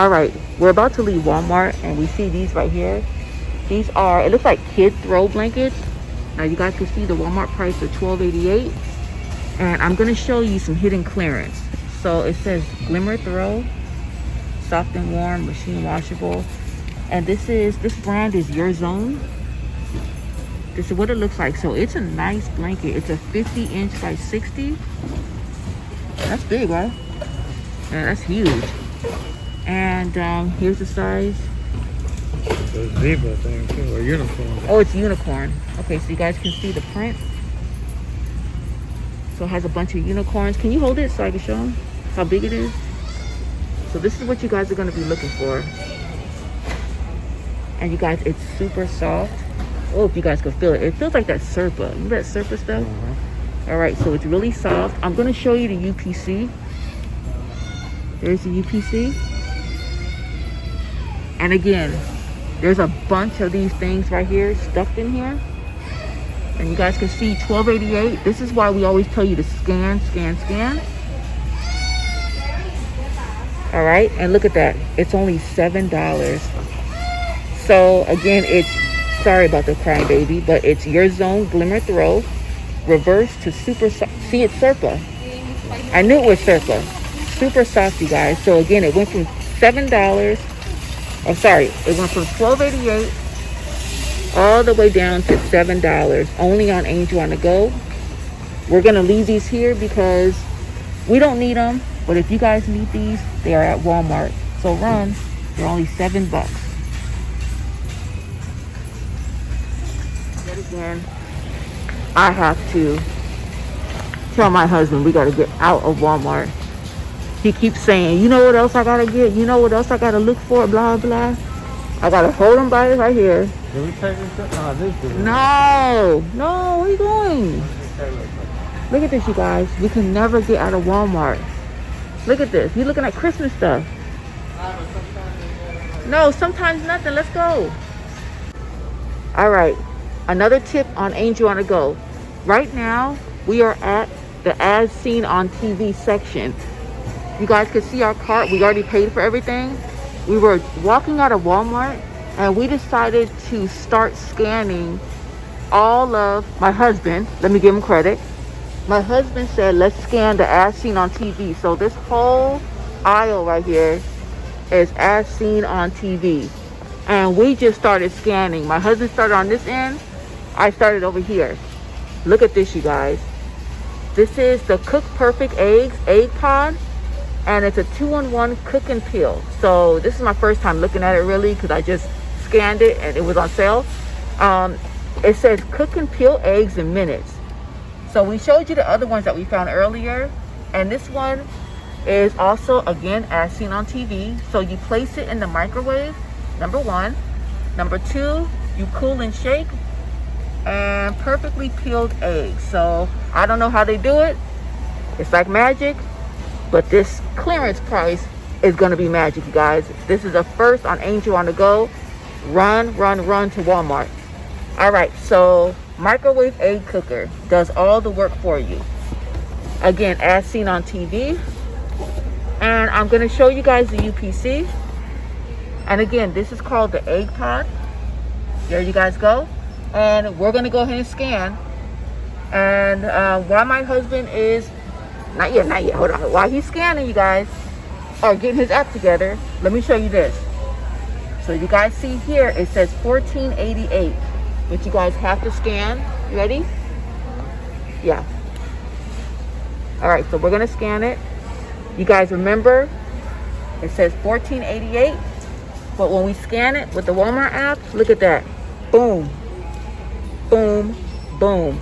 All right, we're about to leave Walmart and we see these right here. These are, it looks like kid throw blankets. Now you guys can see the Walmart price of $12.88. And I'm gonna show you some hidden clearance. So it says Glimmer Throw, soft and warm, machine washable. And this brand is Your Zone. This is what it looks like. So it's a nice blanket. It's a 50-inch by 60. That's big, right? Yeah, that's huge. And here's the size. It's a zebra thing too, or unicorn. Oh, it's unicorn. Okay, so you guys can see the print. So it has a bunch of unicorns. Can you hold it so I can show them how big it is? So this is what you guys are going to be looking for. And you guys, it's super soft. Oh, if you guys can feel it. It feels like that Serpa. You know that Serpa stuff? All right, so it's really soft. I'm going to show you the UPC. There's the UPC. And again, there's a bunch of these things right here stuffed in here. And you guys can see $12.88. This is why we always tell you to scan, scan, scan. All right, and look at that. It's only $7. So again, it's, sorry about the crying baby, but it's Your Zone Glimmer Throw, reverse to super soft. See, it's Serpa. I knew it was Serpa. Super soft, you guys. So again, it went from $7. Oh, sorry, it went from $12.88 all the way down to $7, only on Angel on the Go. We're gonna leave these here because we don't need them, but if you guys need these, they are at Walmart. So run, they're only $7. Yet again, I have to tell my husband we gotta get out of Walmart. He keeps saying, you know what else I gotta get? You know what else I gotta look for? Blah, blah. I gotta hold him by it right here. Did we take this up? No, this didn't. No, where are you going? Look at this, you guys. We can never get out of Walmart. Look at this. You're looking at Christmas stuff. No, sometimes nothing. Let's go. All right. Another tip on Angel on the Go. Right now, we are at the As Seen on TV section. You guys can see our cart. We already paid for everything. We were walking out of Walmart and we decided to start scanning all of my husband. Let me give him credit. My husband said, let's scan the As Seen on TV. So this whole aisle right here is As Seen on TV. And we just started scanning. My husband started on this end. I started over here. Look at this, you guys. This is the Cook Perfect Eggs Egg Pod. And it's a 2-in-1 cook and peel. So this is my first time looking at it really because I just scanned it and it was on sale. It says cook and peel eggs in minutes. So we showed you the other ones that we found earlier. And this one is also, again, As Seen on TV. So you place it in the microwave, number one. Number two, you cool and shake. And perfectly peeled eggs. So I don't know how they do it. It's like magic. But this clearance price is going to be magic, you guys. This is a first on Angel on the Go. Run to Walmart. All right, so microwave egg cooker does all the work for you. Again, As Seen on TV. And I'm going to show you guys the UPC. And again, this is called the Egg Pod. There you guys go. And we're going to go ahead and scan. And while my husband is... Not yet, hold on. While he's scanning, you guys, or getting his app together, let me show you this. So you guys see here, it says $14.88, but you guys have to scan. You ready? Yeah. All right, so we're gonna scan it. You guys remember, it says $14.88, but when we scan it with the Walmart app, look at that. Boom, boom, boom.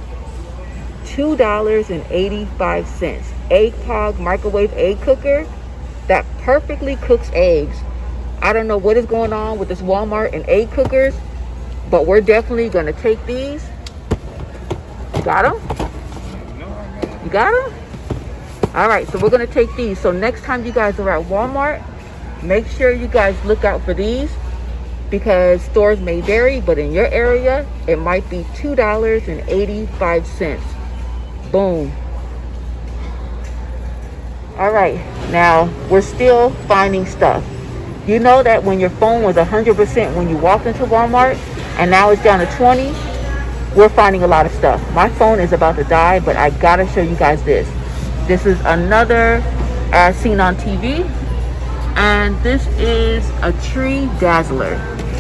$2.85. Egg Pod microwave egg cooker that perfectly cooks eggs. I don't know what is going on with this Walmart and egg cookers, but we're definitely going to take these. You got them? You got them? All right, so we're going to take these. So next time you guys are at Walmart, make sure you guys look out for these because stores may vary, but in your area, it might be $2.85. Boom. All right, now we're still finding stuff. You know that when your phone was 100% when you walked into Walmart and now it's down to 20, we're finding a lot of stuff. My phone is about to die, but I gotta show you guys this. This is another as seen on TV, and this is a tree dazzler.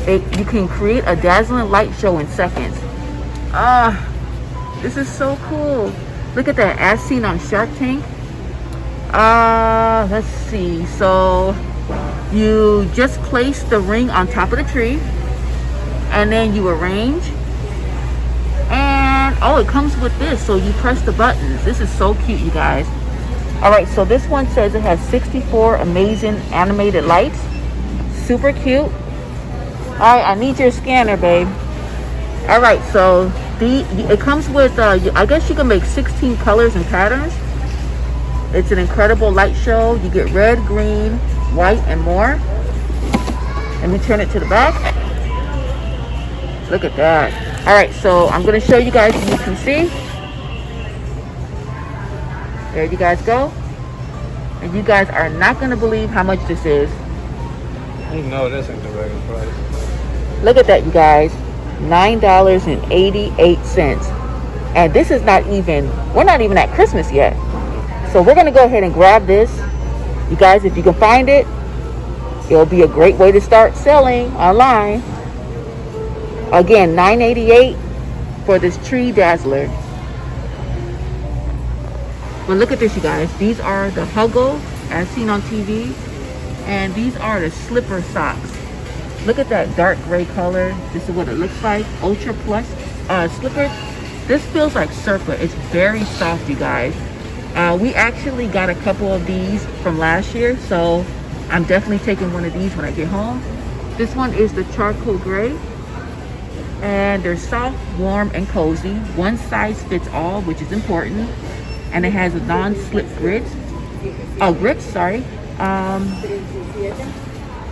You can create a dazzling light show in seconds. This is so cool. Look at that, as seen on Shark Tank. Let's see. So you just place the ring on top of the tree, and then you arrange. And oh, it comes with this, so you press the buttons. This is so cute, you guys. All right, so this one says it has 64 amazing animated lights. Super cute. All right, I need your scanner, babe. All right, so it comes with I guess you can make 16 colors and patterns. It's an incredible light show. You get red, green, white, and more. Let me turn it to the back. Look at that. All right, so I'm going to show you guys so you can see. There you guys go. And you guys are not going to believe how much this is. You know this ain't the regular price. Look at that, you guys. $9.88. And this is not even, we're not even at Christmas yet. So we're going to go ahead and grab this. You guys, if you can find it, it'll be a great way to start selling online. Again, $9.88 for this tree dazzler. But look at this, you guys. These are the Huggies as seen on TV. And these are the slipper socks. Look at that dark gray color. This is what it looks like. Ultra Plus slippers. This feels like surfer. It's very soft, you guys. We actually got a couple of these from last year, so I'm definitely taking one of these when I get home. This one is the charcoal gray, and they're soft, warm, and cozy. One size fits all, which is important, and it has a non-slip grips. Sorry.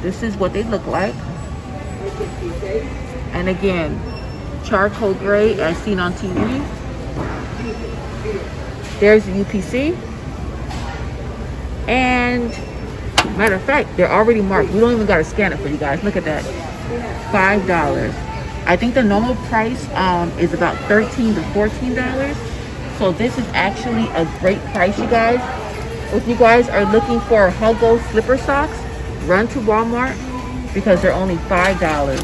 This is what they look like, and again, charcoal gray as seen on TV. There's the UPC, and matter of fact, they're already marked. We don't even got to scan it for you guys. Look at that, $5. I think the normal price is about $13 to $14. So this is actually a great price, you guys. If you guys are looking for Huggies slipper socks, run to Walmart because they're only $5.